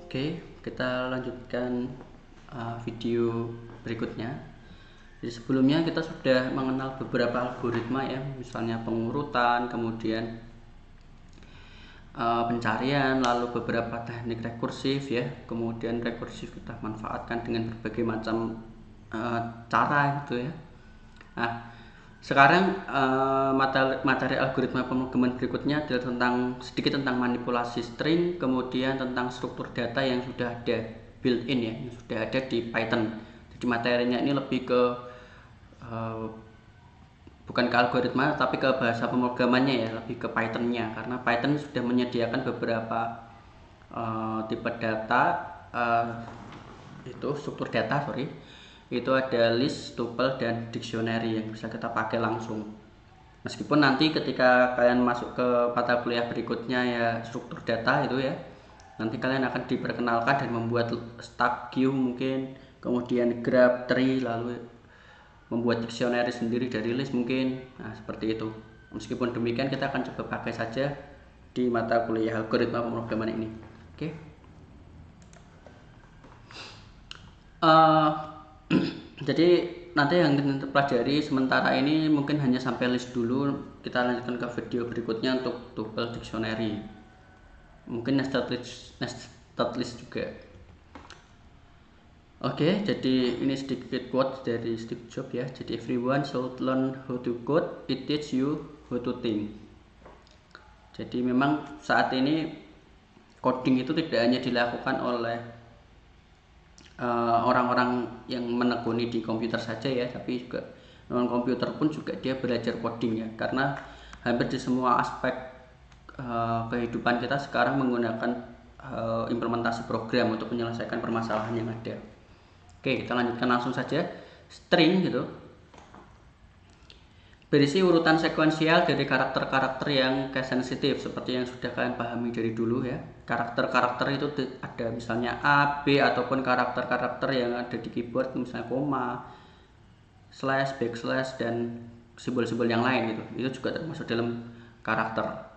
Oke, kita lanjutkan video berikutnya. Jadi sebelumnya kita sudah mengenal beberapa algoritma ya, misalnya pengurutan, kemudian pencarian, lalu beberapa teknik rekursif ya, kemudian rekursif kita manfaatkan dengan berbagai macam cara gitu ya. Nah, sekarang materi algoritma pemrograman berikutnya adalah sedikit tentang manipulasi string, kemudian tentang struktur data yang sudah ada built-in ya, yang sudah ada di Python. Jadi materinya ini lebih ke bukan ke algoritma tapi ke bahasa pemrogramannya ya, lebih ke Python-nya, karena Python sudah menyediakan beberapa tipe data, itu struktur data itu ada list, tuple, dan dictionary yang bisa kita pakai langsung. Meskipun nanti ketika kalian masuk ke mata kuliah berikutnya ya struktur data itu ya, nanti kalian akan diperkenalkan dan membuat stack queue mungkin, kemudian graph tree, lalu membuat dictionary sendiri dari list mungkin. Nah seperti itu. Meskipun demikian kita akan coba pakai saja di mata kuliah algoritma pemrograman ini. Oke. Jadi nanti yang kita pelajari sementara ini mungkin hanya sampai list dulu. Kita lanjutkan ke video berikutnya untuk tuple, dictionary, mungkin nested list juga. Oke, jadi ini sedikit quote dari Steve Jobs ya. Jadi everyone should learn how to code, it teach you how to think. Jadi memang saat ini coding itu tidak hanya dilakukan oleh orang-orang yang menekuni di komputer saja ya, tapi juga non komputer pun juga dia belajar coding ya, karena hampir di semua aspek kehidupan kita sekarang menggunakan implementasi program untuk menyelesaikan permasalahan yang ada. Oke, kita lanjutkan langsung saja. String gitu berisi urutan sekuensial dari karakter-karakter yang case sensitif seperti yang sudah kalian pahami dari dulu ya. Karakter-karakter itu ada misalnya A, B, ataupun karakter-karakter yang ada di keyboard misalnya koma, slash, backslash, dan simbol-simbol yang lain gitu. Itu juga termasuk dalam karakter.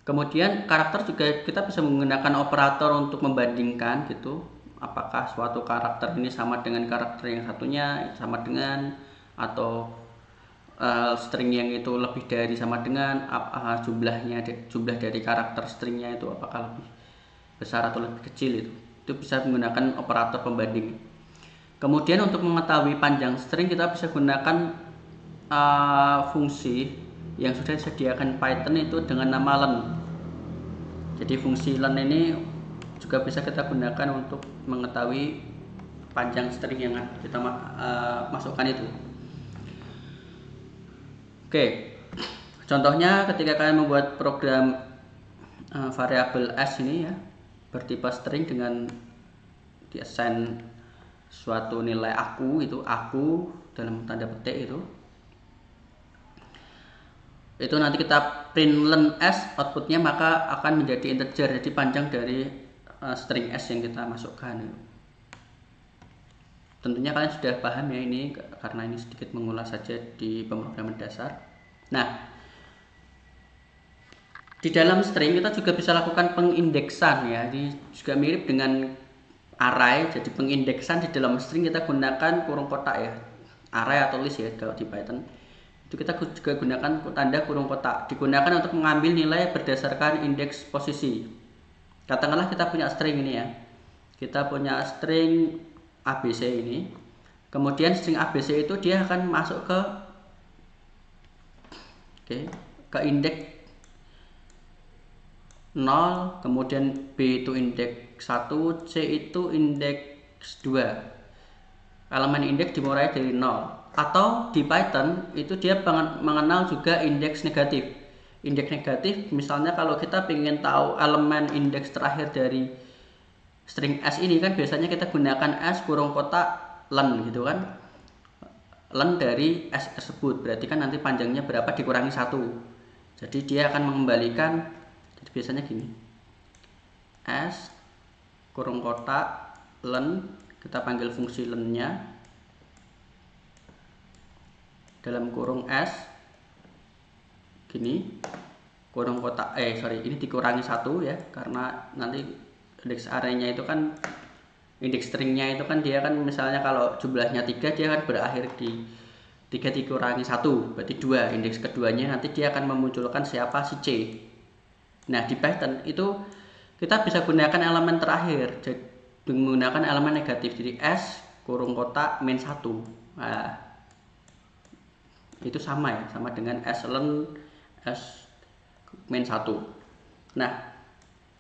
Kemudian karakter juga kita bisa menggunakan operator untuk membandingkan gitu, apakah suatu karakter ini sama dengan karakter yang satunya, sama dengan, atau string yang itu lebih dari sama dengan jumlah dari karakter stringnya itu apakah lebih besar atau lebih kecil, itu bisa menggunakan operator pembanding. Kemudian untuk mengetahui panjang string kita bisa gunakan fungsi yang sudah disediakan Python itu dengan nama len. Jadi fungsi len ini juga bisa kita gunakan untuk mengetahui panjang string yang kita masukkan itu. Oke, contohnya ketika kalian membuat program variabel s ini ya, bertipe string dengan diassign suatu nilai aku, itu aku dalam tanda petik itu nanti kita print len s, outputnya maka akan menjadi integer, jadi panjang dari string s yang kita masukkan. Tentunya kalian sudah paham ya ini, karena ini sedikit mengulas saja di pemrograman dasar. Nah, di dalam string kita juga bisa lakukan pengindeksan ya. Ini juga mirip dengan array. Jadi pengindeksan di dalam string kita gunakan kurung kotak ya. Array atau list ya kalau di Python. Itu kita juga gunakan tanda kurung kotak. Digunakan untuk mengambil nilai berdasarkan indeks posisi. Katakanlah kita punya string ini ya. Kita punya string ABC ini. Kemudian string ABC itu dia akan masuk ke indeks 0, kemudian B itu indeks 1, C itu indeks 2. Elemen indeks dimulai dari 0. Atau di Python itu dia mengenal juga indeks negatif. Indeks negatif misalnya kalau kita ingin tahu elemen indeks terakhir dari string s ini kan biasanya kita gunakan s kurung kotak len gitu kan, len dari s tersebut, berarti kan nanti panjangnya berapa dikurangi 1, jadi dia akan mengembalikan, jadi biasanya gini, s kurung kotak len, kita panggil fungsi lennya dalam kurung s gini, kurung kotak ini dikurangi 1 ya, karena nanti indeks arraynya itu kan, indeks stringnya itu kan dia kan misalnya kalau jumlahnya 3 dia kan berakhir di 3 dikurangi 1 berarti 2. Indeks keduanya nanti dia akan memunculkan siapa, si C. Nah di Python itu kita bisa gunakan elemen terakhir, jadi menggunakan elemen negatif, jadi S kurung kotak min 1. Nah itu sama ya, sama dengan S-len S min 1. Nah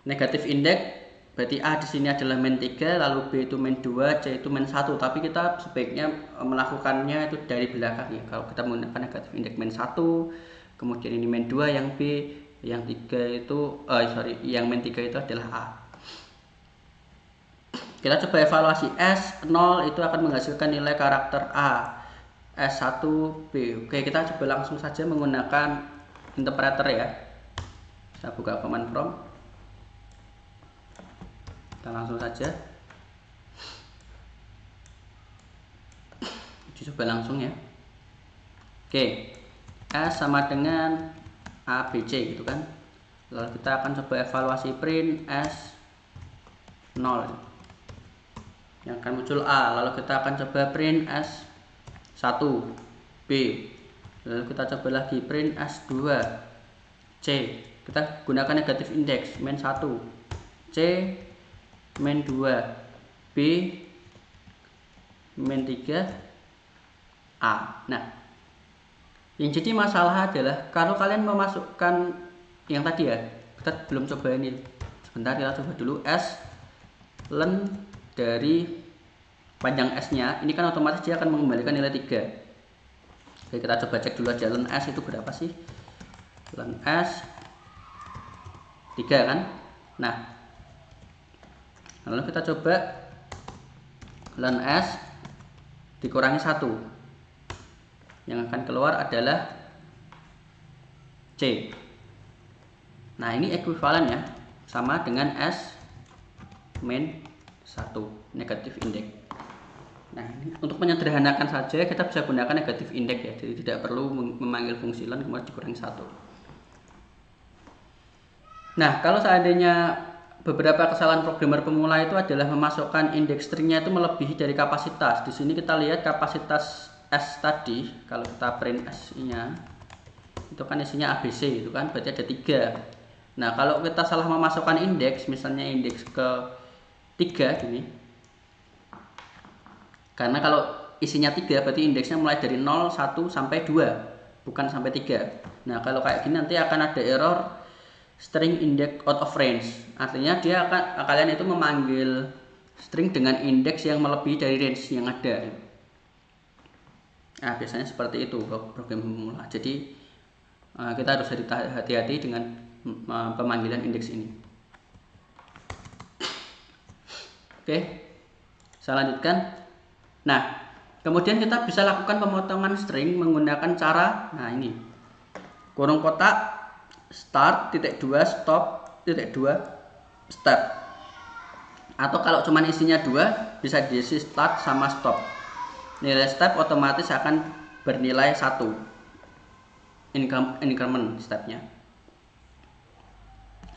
negatif indeks berarti A di sini adalah min 3, lalu B itu min 2, C itu min 1. Tapi kita sebaiknya melakukannya itu dari belakang ya. Kalau kita menggunakan negatif indeks min 1, kemudian ini min 2, yang B, yang 3 itu yang min 3 itu adalah A. Kita coba evaluasi. S0 itu akan menghasilkan nilai karakter A, S1 B. Oke, kita coba langsung saja menggunakan interpreter ya. Kita buka command prompt. Kita langsung saja coba langsung ya. Oke, S sama dengan ABC gitu kan. Lalu kita akan coba evaluasi print S0 yang akan muncul A. Lalu kita akan coba print S1 B. Lalu kita coba lagi print S2 C. Kita gunakan negatif indeks min 1 C min 2 B min 3 A. Nah yang jadi masalah adalah kalau kalian memasukkan yang tadi ya, kita belum coba ini, sebentar kita coba dulu. S len dari panjang S nya ini kan otomatis dia akan mengembalikan nilai 3. Oke, kita coba cek dulu aja len S itu berapa sih. Len S 3 kan. Nah lalu kita coba len S dikurangi 1, yang akan keluar adalah C. Nah ini ekuivalen ya, sama dengan S min 1 negatif indeks. Nah ini untuk menyederhanakan saja kita bisa gunakan negatif indeks ya, jadi tidak perlu memanggil fungsi len kemudian dikurangi 1. Nah kalau seandainya beberapa kesalahan programmer pemula itu adalah memasukkan indeks stringnya itu melebihi dari kapasitas. Di sini kita lihat kapasitas S tadi, kalau kita print S-nya itu kan isinya ABC itu kan, berarti ada 3. Nah kalau kita salah memasukkan indeks, misalnya indeks ke 3 gini, karena kalau isinya 3 berarti indeksnya mulai dari 0, 1 sampai 2, bukan sampai 3. Nah kalau kayak gini nanti akan ada error string index out of range. Artinya dia kalian itu memanggil string dengan indeks yang melebihi dari range yang ada. Nah biasanya seperti itu program pemula. Jadi kita harus hati-hati dengan pemanggilan indeks ini. Oke, saya lanjutkan. Nah, kemudian kita bisa lakukan pemotongan string menggunakan cara, nah ini, kurung kotak start titik 2 stop titik 2 step. Atau kalau cuman isinya 2 bisa diisi start sama stop. Nilai step otomatis akan bernilai 1. Increment stepnya.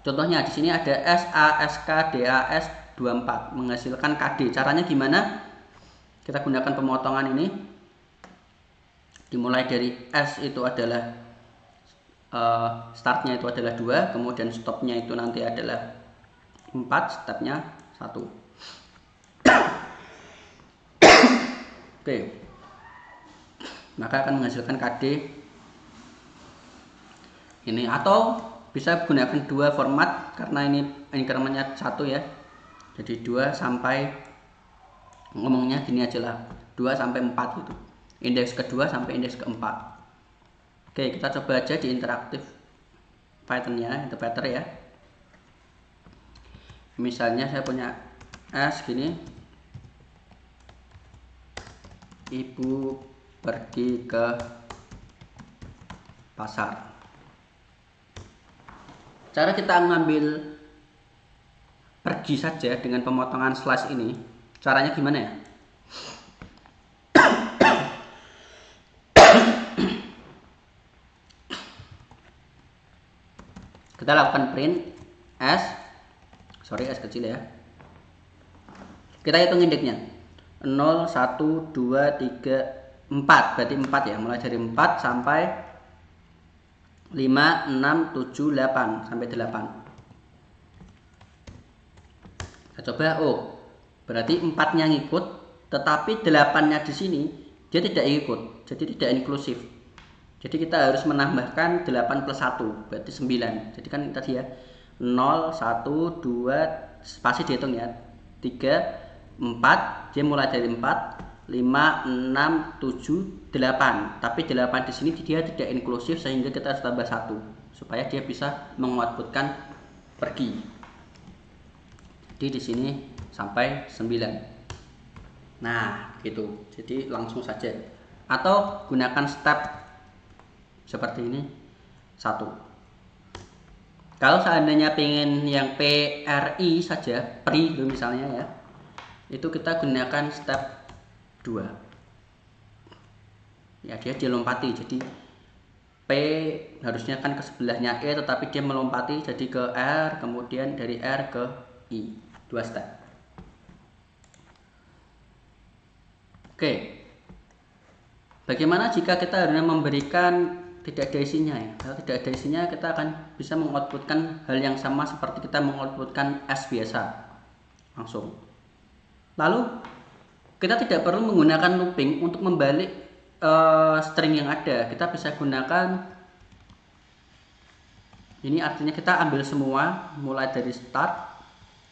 Contohnya di sini ada SASKDAS 24 menghasilkan KD. Caranya gimana? Kita gunakan pemotongan ini. Dimulai dari S itu adalah startnya itu adalah 2, kemudian stopnya itu nanti adalah 4, stepnya 1. Oke. Maka akan menghasilkan KD ini, atau bisa gunakan 2 format karena ini incrementnya 1 ya. Jadi 2 sampai, ngomongnya gini aja lah, 2 sampai 4 itu. Indeks kedua sampai indeks keempat. Oke, kita coba aja di interaktif Python-nya, interpreter ya. Misalnya saya punya S gini. Ibu pergi ke pasar. Cara kita mengambil pergi saja dengan pemotongan slash ini, caranya gimana ya? Kita lakukan print S kecil ya, Kita hitung indeksnya. 0, 1, 2, 3, 4. Berarti 4 ya. Mulai dari 4 sampai 5, 6, 7, 8 sampai 8. Kita coba, oh, berarti 4-nya ngikut, tetapi 8-nya di sini dia tidak ikut. Jadi tidak inklusif. Jadi kita harus menambahkan 8 plus 1, berarti 9. Jadi kan tadi ya 0, 1, 2, spasi dihitung ya, 3, 4, dia mulai dari 4, 5, 6, 7, 8. Tapi 8 di sini dia tidak inklusif sehingga kita harus tambah 1 supaya dia bisa mengoutputkan pergi. Jadi di sini sampai 9. Nah, gitu. Jadi langsung saja. Atau gunakan step seperti ini 1. Kalau seandainya pengen yang PRI saja, PRI misalnya ya, itu kita gunakan step 2. Ya, dia lompati. Jadi P harusnya kan ke sebelahnya E, tetapi dia melompati jadi ke R, kemudian dari R ke I. 2 step. Oke. Bagaimana jika kita hanya memberikan tidak ada isinya ya? Kalau tidak ada isinya, kita akan bisa mengoutputkan hal yang sama seperti kita mengoutputkan S biasa langsung. Lalu kita tidak perlu menggunakan looping untuk membalik string yang ada. Kita bisa gunakan ini, artinya kita ambil semua mulai dari start,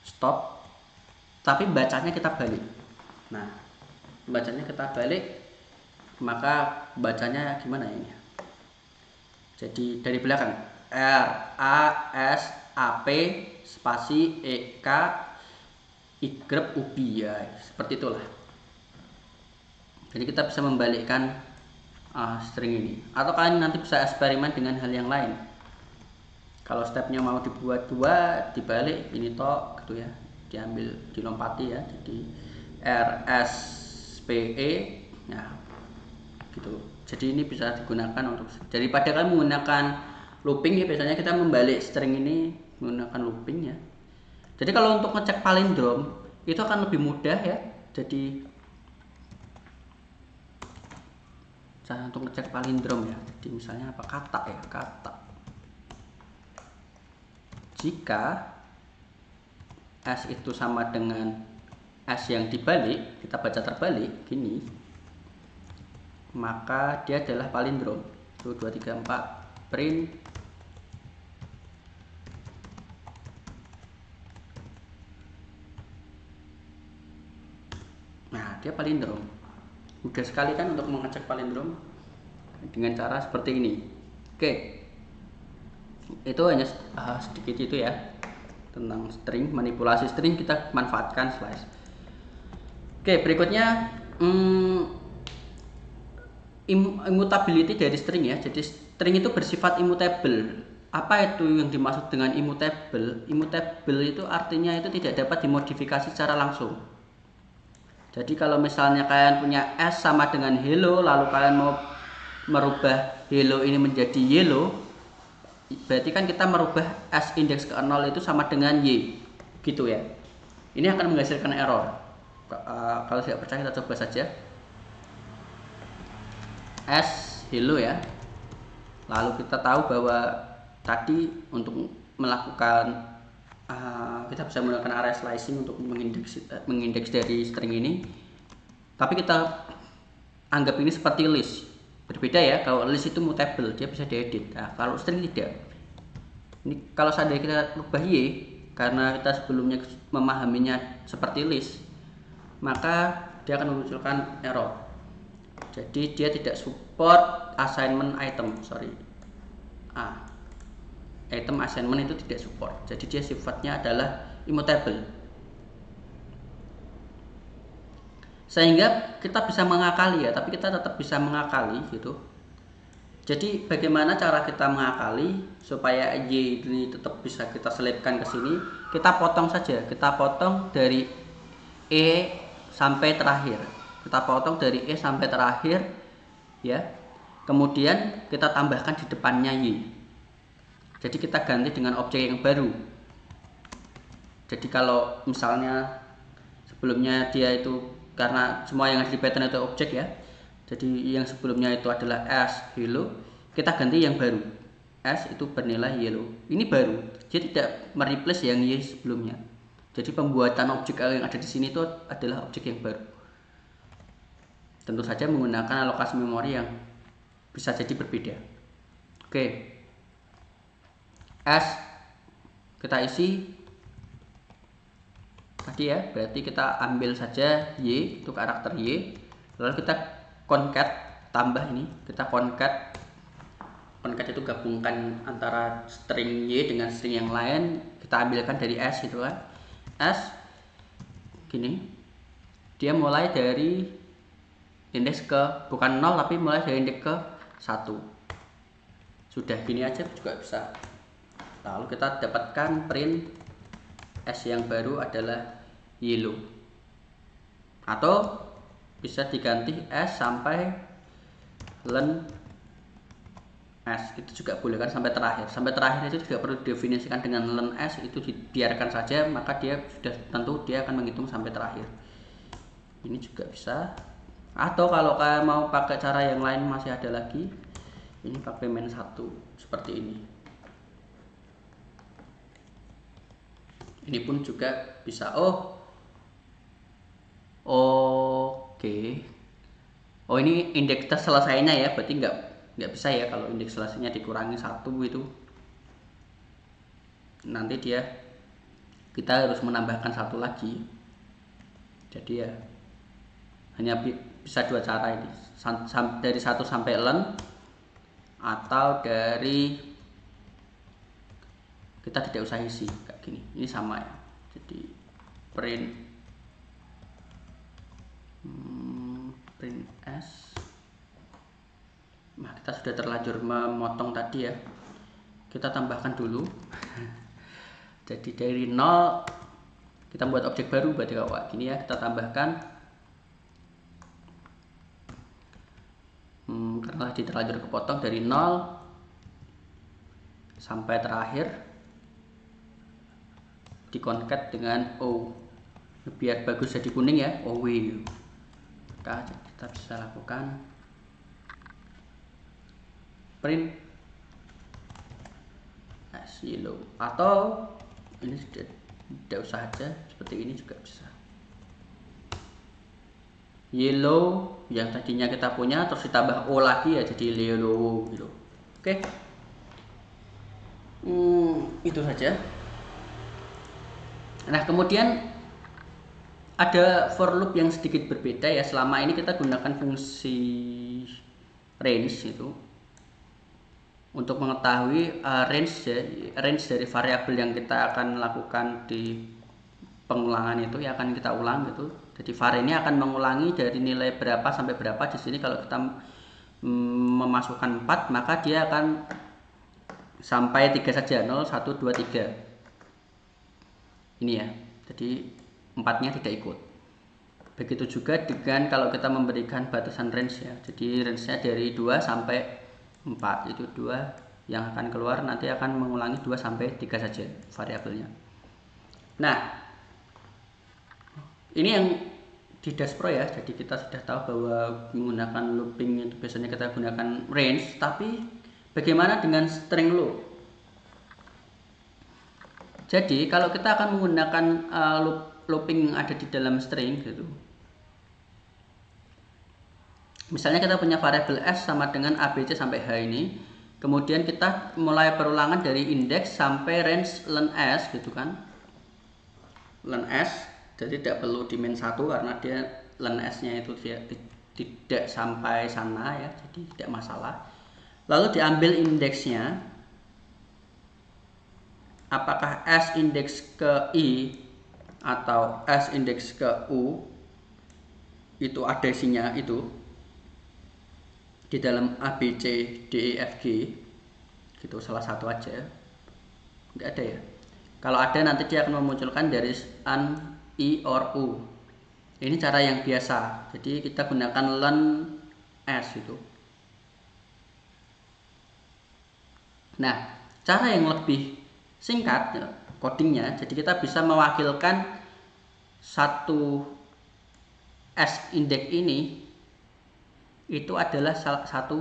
stop, tapi bacanya kita balik. Nah, bacanya kita balik, maka bacanya gimana ini? Jadi dari belakang R A S A P spasi E K Y U B ya, seperti itulah. Jadi kita bisa membalikkan string ini, atau kalian nanti bisa eksperimen dengan hal yang lain. Kalau stepnya mau dibuat 2, dibalik ini toh gitu ya, diambil dilompati ya, jadi R S P E ya gitu. Jadi ini bisa digunakan untuk, daripada kalian menggunakan looping ya, biasanya kita membalik string ini menggunakan looping ya. Jadi kalau untuk ngecek palindrom itu akan lebih mudah ya. Jadi untuk ngecek palindrom ya, jadi misalnya apa, kata ya, kata. Jika S itu sama dengan S yang dibalik, kita baca terbalik gini, maka dia adalah palindrom. 1, 2, 3, 4 print nah, dia palindrom. Mudah sekali kan untuk mengecek palindrom dengan cara seperti ini. Oke, itu hanya sedikit itu ya tentang string, manipulasi string kita manfaatkan slice. Oke, berikutnya immutability dari string ya. Jadi string itu bersifat immutable. Apa itu yang dimaksud dengan immutable? Immutable itu artinya itu tidak dapat dimodifikasi secara langsung. Jadi kalau misalnya kalian punya S sama dengan hello, lalu kalian mau merubah hello ini menjadi yellow, berarti kan kita merubah S indeks ke 0 itu sama dengan Y gitu ya. Ini akan menghasilkan error. Kalau tidak percaya kita coba saja. S hello ya. Lalu kita tahu bahwa tadi untuk melakukan kita bisa menggunakan array slicing untuk mengindeks dari string ini. Tapi kita anggap ini seperti list. Berbeda ya, kalau list itu mutable, dia bisa diedit. Nah, kalau string tidak. Ini kalau seandainya kita ubah Y, karena kita sebelumnya memahaminya seperti list, maka dia akan memunculkan error. Jadi dia tidak support assignment item, item assignment itu tidak support. Jadi dia sifatnya adalah immutable. Sehingga kita bisa mengakali ya, tapi kita tetap bisa mengakali gitu. Jadi bagaimana cara kita mengakali supaya Y ini tetap bisa kita selipkan ke sini? Kita potong saja, kita potong dari E sampai terakhir. Kita potong dari E sampai terakhir ya. Kemudian kita tambahkan di depannya Y. Jadi kita ganti dengan objek yang baru. Jadi kalau misalnya sebelumnya dia itu, karena semua yang ada di Python itu objek ya, jadi yang sebelumnya itu adalah s hello, kita ganti yang baru, s itu bernilai yellow. Ini baru, dia tidak mereplace yang y sebelumnya. Jadi pembuatan objek yang ada di sini itu adalah objek yang baru. Tentu saja menggunakan alokasi memori yang bisa jadi berbeda. Oke, s kita isi tadi ya, berarti kita ambil saja y, itu karakter y, lalu kita concat, tambah ini, kita concat itu gabungkan antara string y dengan string yang lain, kita ambilkan dari s itu kan. S gini, dia mulai dari indeks ke, bukan 0 tapi mulai dari indeks ke 1. Sudah gini aja juga bisa. Lalu kita dapatkan print s yang baru adalah yellow, atau bisa diganti s sampai len s, itu juga boleh kan, sampai terakhir itu tidak perlu didefinisikan dengan len s, itu dibiarkan saja, maka dia sudah tentu dia akan menghitung sampai terakhir. Ini juga bisa, atau kalau kalian mau pakai cara yang lain masih ada lagi, ini pakai main 1 seperti ini. Ini pun juga bisa. Oke. Oh, ini indeks selesainya ya, berarti nggak bisa ya kalau indeks selesainya dikurangi 1 itu. Nanti kita harus menambahkan 1 lagi. Jadi ya hanya bisa 2 cara ini, dari 1 sampai len, atau dari kita tidak usah isi kayak gini. Ini sama ya, jadi print s. Nah, kita sudah terlanjur memotong tadi ya, kita tambahkan dulu. Jadi dari 0 kita buat objek baru, berarti kalau kayak gini ya, kita tambahkan karena tadi terlanjur kepotong dari 0 sampai terakhir, di concat dengan O biar bagus jadi kuning ya, OW. Maka kita bisa lakukan print as yellow, atau ini tidak usah aja, seperti ini juga bisa. Yellow yang tadinya kita punya terus ditambah O lagi ya, jadi yellow gitu. Oke. Itu saja. Nah, kemudian ada for loop yang sedikit berbeda ya. Selama ini kita gunakan fungsi range itu untuk mengetahui range dari variabel yang kita akan lakukan di pengulangan itu ya, akan kita ulang gitu. Jadi var ini akan mengulangi dari nilai berapa sampai berapa. Di sini kalau kita memasukkan 4, maka dia akan sampai 3 saja, 0, 1, 2, 3. Ini ya, jadi 4-nya tidak ikut. Begitu juga dengan kalau kita memberikan batasan range ya, jadi range-nya dari 2 sampai 4, itu 2 yang akan keluar nanti akan mengulangi 2 sampai 3 saja variabelnya. Nah, ini yang di Dashpro ya, jadi kita sudah tahu bahwa menggunakan looping itu biasanya kita gunakan range, tapi bagaimana dengan string loop? Jadi kalau kita akan menggunakan looping yang ada di dalam string gitu, misalnya kita punya variabel s sama dengan abc sampai h ini, kemudian kita mulai perulangan dari indeks sampai range len s gitu kan, len s, jadi tidak perlu di main 1 karena dia len s nya itu dia tidak sampai sana ya, jadi tidak masalah. Lalu diambil indeksnya, apakah S indeks ke I atau S indeks ke U, itu adesinya itu di dalam A, B, C, D, E, F, G gitu, salah satu aja, nggak ada ya. Kalau ada nanti dia akan memunculkan dari an, I, or U. Ini cara yang biasa, jadi kita gunakan len S itu. Nah, cara yang lebih singkat codingnya, jadi kita bisa mewakilkan satu S index ini itu adalah salah satu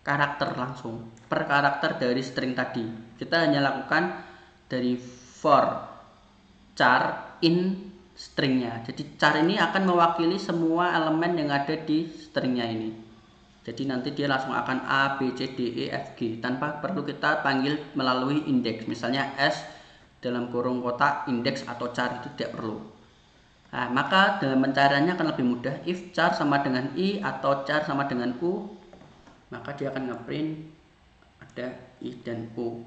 karakter langsung per karakter dari string tadi. Kita hanya lakukan dari for char in stringnya. Jadi char ini akan mewakili semua elemen yang ada di stringnya ini. Jadi nanti dia langsung akan A, B, C, D, E, F, G tanpa perlu kita panggil melalui indeks. Misalnya S dalam kurung kotak indeks atau char itu tidak perlu. Nah, maka dalam pencariannya akan lebih mudah. If char sama dengan I atau char sama dengan U, maka dia akan ngeprint ada I dan U.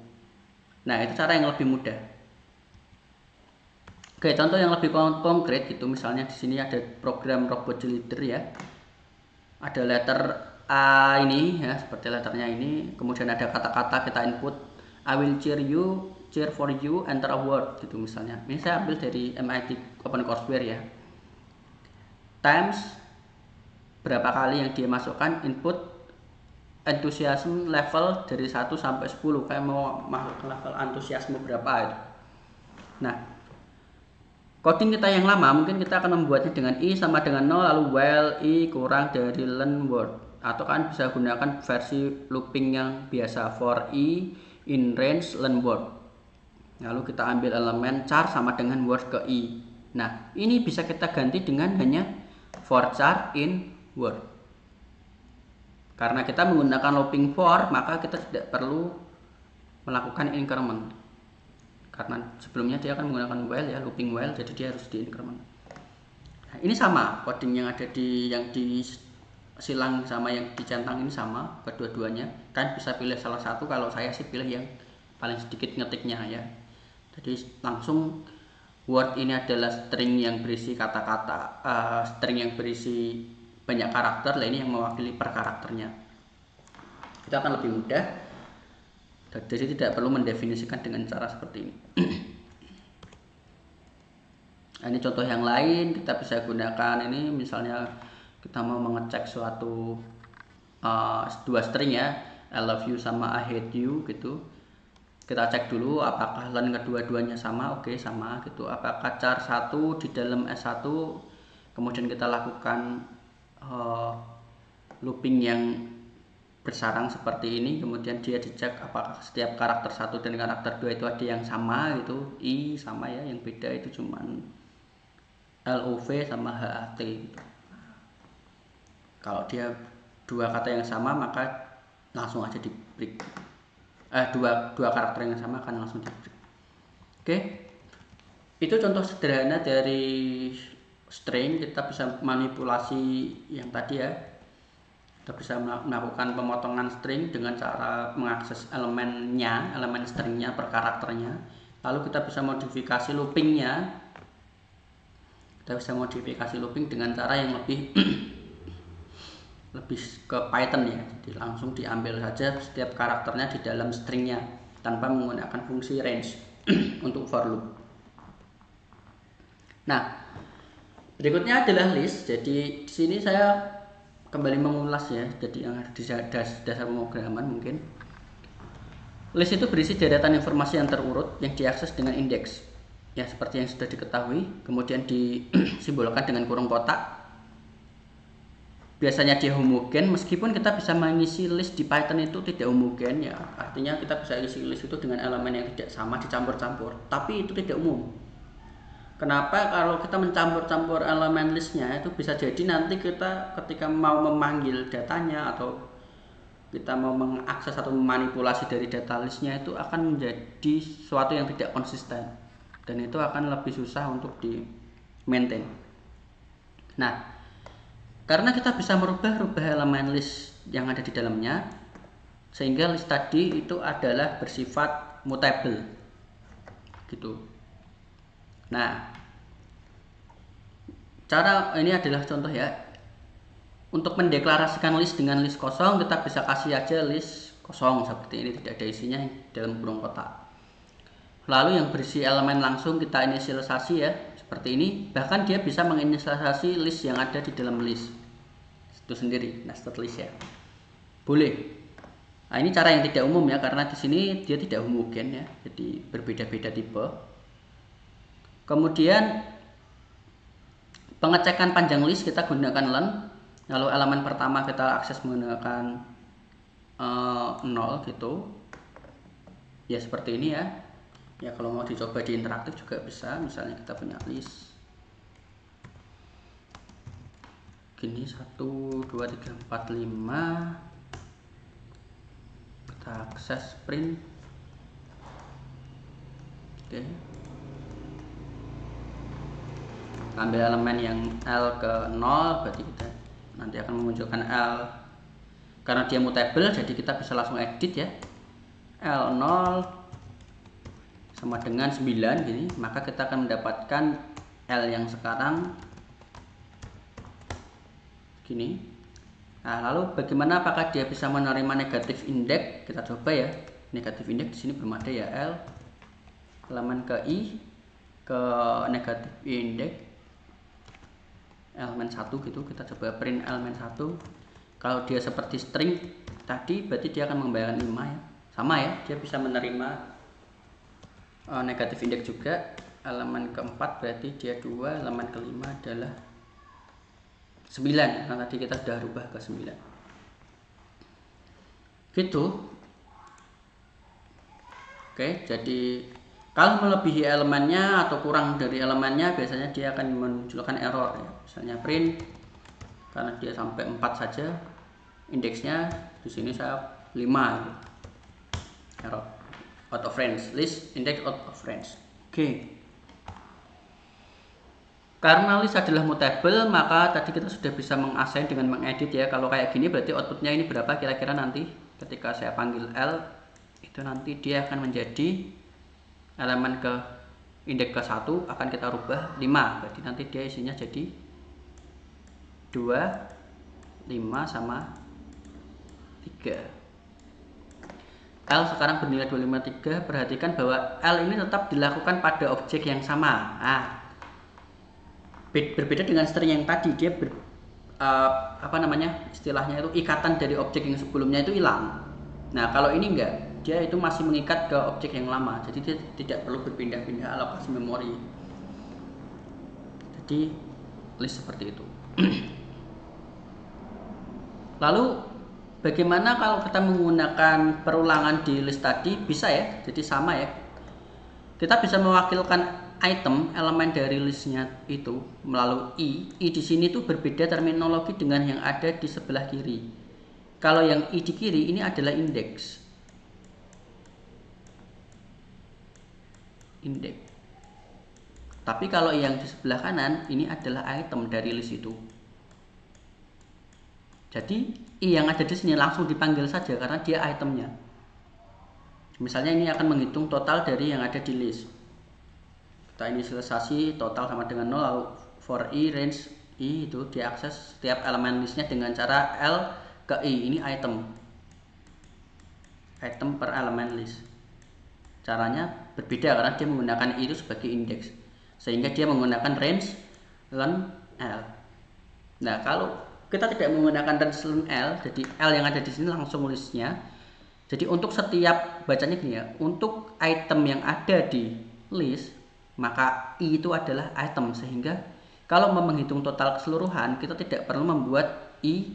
Nah, itu cara yang lebih mudah. Oke, contoh yang lebih konkret gitu, misalnya di sini ada program robot jelider ya. Ada letter A ini ya, seperti letternya ini. Kemudian ada kata-kata kita input I will cheer for you, enter a word gitu misalnya. Ini saya ambil dari MIT OpenCourseware ya. Times berapa kali yang dia masukkan input enthusiasm level dari 1 sampai 10, kayak mau masuk level antusiasme berapa itu. Nah, coding kita yang lama mungkin kita akan membuatnya dengan I sama dengan 0 lalu while I kurang dari learn word, atau kan bisa gunakan versi looping yang biasa for I in range learn word. Lalu kita ambil elemen char sama dengan word ke I. Nah, ini bisa kita ganti dengan hanya for char in word. Karena kita menggunakan looping for, maka kita tidak perlu melakukan increment. Karena sebelumnya dia akan menggunakan while ya, looping while, jadi dia harus di increment. Nah, ini sama coding yang ada di silang sama yang dicentang ini sama, kedua-duanya. Kan bisa pilih salah satu, kalau saya sih pilih yang paling sedikit ngetiknya ya. Jadi langsung word ini adalah string yang berisi kata-kata, string yang berisi banyak karakter, lah ini yang mewakili per karakternya. Itu akan lebih mudah. Jadi tidak perlu mendefinisikan dengan cara seperti ini. Nah, ini contoh yang lain, kita bisa gunakan ini misalnya kita mau mengecek suatu dua string ya, I love you sama I hate you gitu. Kita cek dulu apakah len kedua-duanya sama, oke sama gitu. Apakah char 1 di dalam S1, kemudian kita lakukan looping yang bersarang seperti ini, kemudian dia dicek apakah setiap karakter 1 dan karakter 2 itu ada yang sama gitu. I sama ya, yang beda itu cuman LOV sama HAT gitu. Kalau dia dua kata yang sama maka langsung aja di break. Dua karakter yang sama akan langsung di break. Oke, itu contoh sederhana dari string. Kita bisa manipulasi yang tadi ya, kita bisa melakukan pemotongan string dengan cara mengakses elemennya, elemen stringnya per karakternya. Lalu kita bisa modifikasi loopingnya, kita bisa modifikasi looping dengan cara yang lebih lebih ke Python ya. Jadi langsung diambil saja setiap karakternya di dalam stringnya tanpa menggunakan fungsi range untuk for loop. Nah, berikutnya adalah list. Jadi di sini saya kembali mengulas ya, jadi yang ada di dasar pemrograman mungkin. List itu berisi deretan informasi yang terurut yang diakses dengan indeks. Ya, seperti yang sudah diketahui, kemudian disimbolkan dengan kurung kotak. Biasanya dia homogen, meskipun kita bisa mengisi list di Python itu tidak homogen ya. Artinya kita bisa isi list itu dengan elemen yang tidak sama dicampur-campur, tapi itu tidak umum. Kenapa? Kalau kita mencampur-campur elemen listnya, itu bisa jadi nanti kita ketika mau memanggil datanya atau kita mau mengakses atau memanipulasi dari data listnya itu akan menjadi sesuatu yang tidak konsisten, dan itu akan lebih susah untuk di maintain. Nah, karena kita bisa merubah elemen list yang ada di dalamnya, sehingga list tadi itu adalah bersifat mutable gitu. Nah, cara ini adalah contoh ya. Untuk mendeklarasikan list dengan list kosong, kita bisa kasih aja list kosong seperti ini, tidak ada isinya dalam kurung kotak. Lalu yang berisi elemen langsung kita inisialisasi ya, seperti ini. Bahkan dia bisa menginisialisasi list yang ada di dalam list itu sendiri, nested list ya, boleh. Nah, ini cara yang tidak umum ya, karena di sini dia tidak homogen ya, jadi berbeda-beda tipe. Kemudian pengecekan panjang list kita gunakan learn. Lalu elemen pertama kita akses menggunakan 0 gitu ya, seperti ini ya. Ya kalau mau dicoba di interaktif juga bisa, misalnya kita punya list gini 1 2 3 4 5, kita akses print. Oke, ambil elemen yang L ke 0, berarti kita nanti akan memunculkan L, karena dia mutable jadi kita bisa langsung edit ya. L0 sama dengan 9 gini, maka kita akan mendapatkan L yang sekarang gini. Nah, lalu bagaimana, apakah dia bisa menerima negatif indeks? Kita coba ya. Negatif indeks di sini belum ada ya. L elemen ke I ke negatif indeks elemen 1 gitu, kita coba print elemen 1. Kalau dia seperti string tadi berarti dia akan membayarkan 5 ya. Sama ya, dia bisa menerima negatif indeks juga. Elemen keempat berarti dia 2, elemen kelima adalah 9, karena tadi kita sudah rubah ke 9 gitu. Oke, jadi kalau melebihi elemennya atau kurang dari elemennya, biasanya dia akan memunculkan error ya. Misalnya print, karena dia sampai 4 saja indeksnya, di sini saya 5 gitu. Error, out of range, list index out of range. Oke. Karena list adalah mutable, maka tadi kita sudah bisa mengassign dengan mengedit ya. Kalau kayak gini berarti outputnya ini berapa kira-kira nanti ketika saya panggil L, itu nanti dia akan menjadi elemen ke indeks ke 1 akan kita rubah 5, berarti nanti dia isinya jadi 2, 5 sama 3. L sekarang bernilai 253. Perhatikan bahwa L ini tetap dilakukan pada objek yang sama. Nah, berbeda dengan string yang tadi, dia istilahnya itu ikatan dari objek yang sebelumnya itu hilang. Nah, kalau ini enggak, dia itu masih mengikat ke objek yang lama, jadi dia tidak perlu berpindah-pindah alokasi memori. Jadi list seperti itu. Lalu bagaimana kalau kita menggunakan perulangan di list tadi? Bisa ya, jadi sama ya. Kita bisa mewakilkan item elemen dari listnya itu melalui I. I di sini tuh berbeda terminologi dengan yang ada di sebelah kiri. Kalau yang I di kiri ini adalah indeks. Tapi kalau yang di sebelah kanan ini adalah item dari list itu. Jadi I yang ada di sini langsung dipanggil saja karena dia itemnya. Misalnya ini akan menghitung total dari yang ada di list. Kita inisialisasi total sama dengan 0, lalu for I range I itu diakses setiap elemen listnya dengan cara L ke I. Ini item per elemen list. Caranya berbeda karena dia menggunakan I itu sebagai indeks, sehingga dia menggunakan range len L. Nah, kalau kita tidak menggunakan range len L, jadi L yang ada di sini langsung listnya. Jadi untuk setiap, bacanya gini ya, untuk item yang ada di list, maka I itu adalah item, sehingga kalau mau menghitung total keseluruhan kita tidak perlu membuat I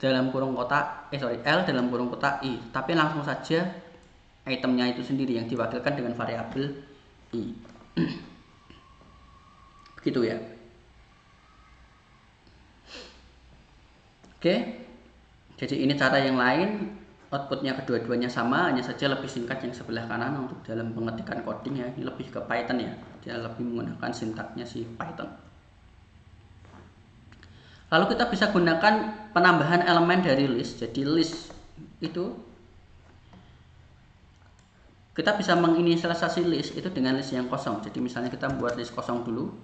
dalam kurung kotak L dalam kurung kotak I, tapi langsung saja itemnya itu sendiri yang diwakilkan dengan variabel I. Begitu ya. Oke, jadi ini cara yang lain. Outputnya kedua-duanya sama, hanya saja lebih singkat yang sebelah kanan untuk dalam pengetikan coding ya. Ini lebih ke Python ya, dia lebih menggunakan sintaknya si Python. Lalu kita bisa gunakan penambahan elemen dari list. Jadi list itu kita bisa menginisialisasi list itu dengan list yang kosong. Jadi misalnya kita buat list kosong dulu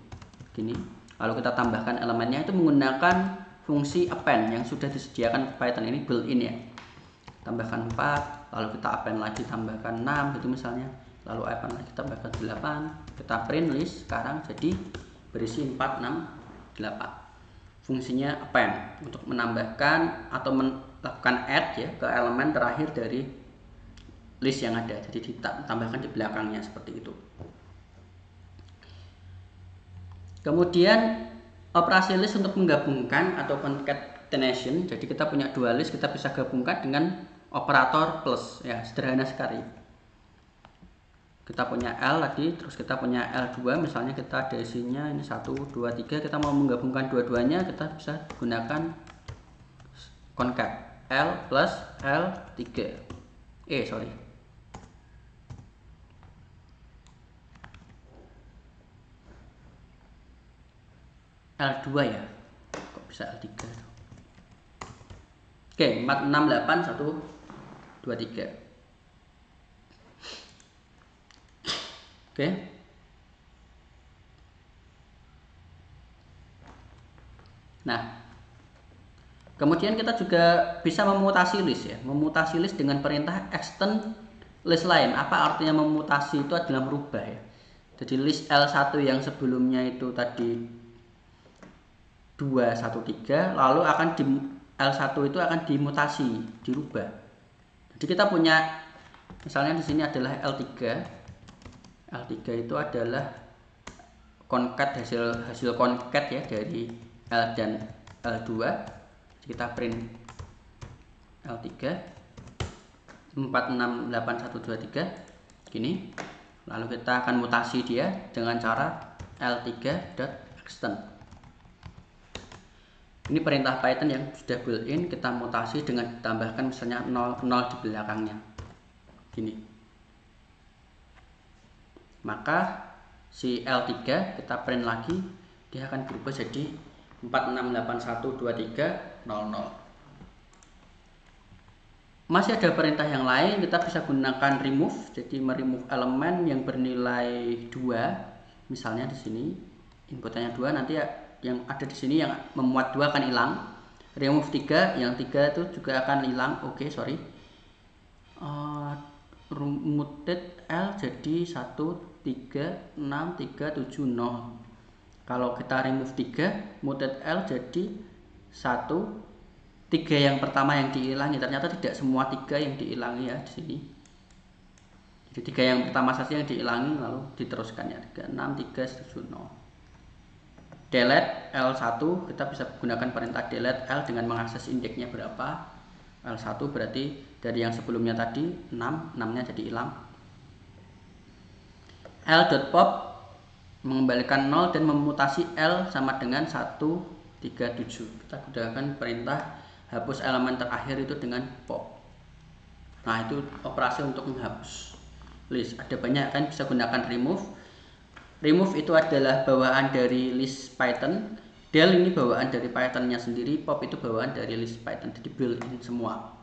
gini, lalu kita tambahkan elemennya itu menggunakan fungsi append yang sudah disediakan ke Python, ini built-in ya. Tambahkan 4, lalu kita append lagi tambahkan 6 gitu misalnya, lalu append lagi tambahkan 8, kita print list sekarang jadi berisi 4, 6, 8. Fungsinya append untuk menambahkan atau melakukan add ya ke elemen terakhir dari list yang ada, jadi ditambahkan di belakangnya seperti itu. Kemudian operasi list untuk menggabungkan atau concatenation. Jadi kita punya dua list, kita bisa gabungkan dengan operator plus, ya sederhana sekali. Kita punya L tadi, terus kita punya L2, misalnya kita ada isinya ini 1, 2, 3, kita mau menggabungkan dua-duanya, kita bisa gunakan concat L plus L3. Sorry. L2 ya. Kok bisa L3? Oke, 4, 6, 8, 1, 2, 3. Oke. Nah, kemudian kita juga bisa memutasi list ya. Memutasi list dengan perintah extend list lain. Apa artinya memutasi? Itu adalah merubah ya. Jadi list L1 yang sebelumnya itu tadi 2, 1, 3, lalu akan di L1 itu akan dimutasi, dirubah. Jadi kita punya misalnya di sini adalah L3. L3 itu adalah concat, hasil concat ya dari L dan L2. Kita print L3 4, 6, 8, 1, 2, 3 gini. Lalu kita akan mutasi dia dengan cara L3.extend. Ini perintah Python yang sudah built-in, kita mutasi dengan ditambahkan misalnya 0 di belakangnya. Gini. Maka si L3 kita print lagi, dia akan berubah jadi 4, 6, 8, 1, 2, 3, 0, 0. Masih ada perintah yang lain, kita bisa gunakan remove, jadi meremove elemen yang bernilai 2. Misalnya di sini inputnya 2, nanti yang ada di sini yang memuat 2 akan hilang. Remove 3, yang 3 itu juga akan hilang. Oke, sorry. Muted L jadi 1, 3, 6, 3, 7, 0. Kalau kita remove 3, muted L jadi 1, 3 yang pertama yang dihilangi. Ternyata tidak semua 3 yang dihilangi ya di sini. Jadi 3 yang pertama saja yang dihilangi, lalu diteruskan ya 3, 6, 3, 7, 0. Delete L1, kita bisa gunakan perintah delete L dengan mengakses indeksnya berapa. L1 berarti dari yang sebelumnya tadi 6, 6-nya jadi hilang. L.pop mengembalikan 0 dan memutasi L sama dengan 1, 3, 7. Kita gunakan perintah hapus elemen terakhir itu dengan pop. Nah, itu operasi untuk menghapus list. Ada banyak kan, bisa gunakan remove. Remove itu adalah bawaan dari list Python. Del ini bawaan dari Pythonnya sendiri. Pop itu bawaan dari list Python. Jadi built-in semua.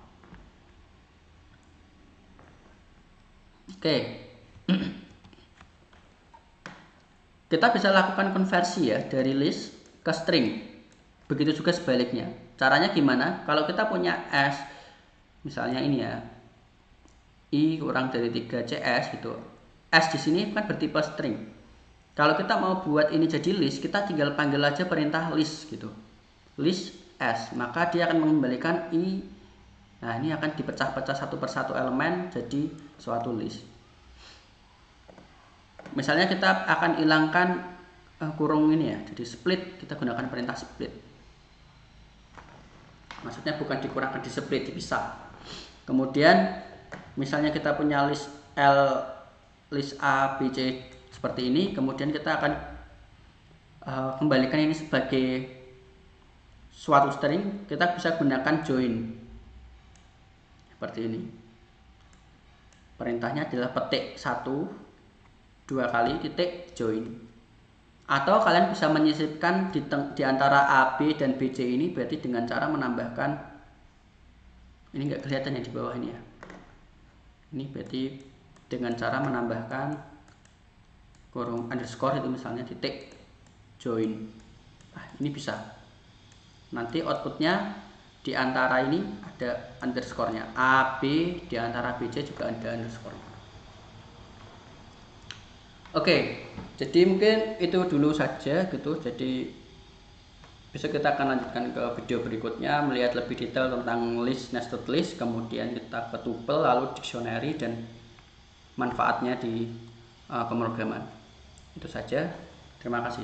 Oke. Kita bisa lakukan konversi ya dari list ke string. Begitu juga sebaliknya. Caranya gimana? Kalau kita punya S, misalnya ini ya, I kurang dari 3 CS gitu. S di sini kan bertipe string. Kalau kita mau buat ini jadi list, kita tinggal panggil aja perintah list gitu. List S, maka dia akan mengembalikan I. Nah, ini akan dipecah-pecah satu persatu elemen jadi suatu list. Misalnya kita akan hilangkan kurung ini ya, jadi split, kita gunakan perintah split. Maksudnya bukan dikurangkan, di split, dipisah. Kemudian misalnya kita punya list L, list A, B, C seperti ini, kemudian kita akan kembalikan ini sebagai suatu string. Kita bisa gunakan join seperti ini. Perintahnya adalah petik 1, 2 kali titik join. Atau kalian bisa menyisipkan di antara A, B, dan BC ini, berarti dengan cara menambahkan, ini nggak kelihatan ya di bawah ini ya. Ini berarti dengan cara menambahkan kurung underscore itu misalnya titik join. Nah, ini bisa. Nanti outputnya di antara ini ada underscore-nya. A, B, di antara BC juga ada underscore-nya. Oke, jadi mungkin itu dulu saja gitu. Jadi besok kita akan lanjutkan ke video berikutnya, melihat lebih detail tentang list, nested list, kemudian kita ke tuple, lalu dictionary, dan manfaatnya di pemrograman. Itu saja. Terima kasih.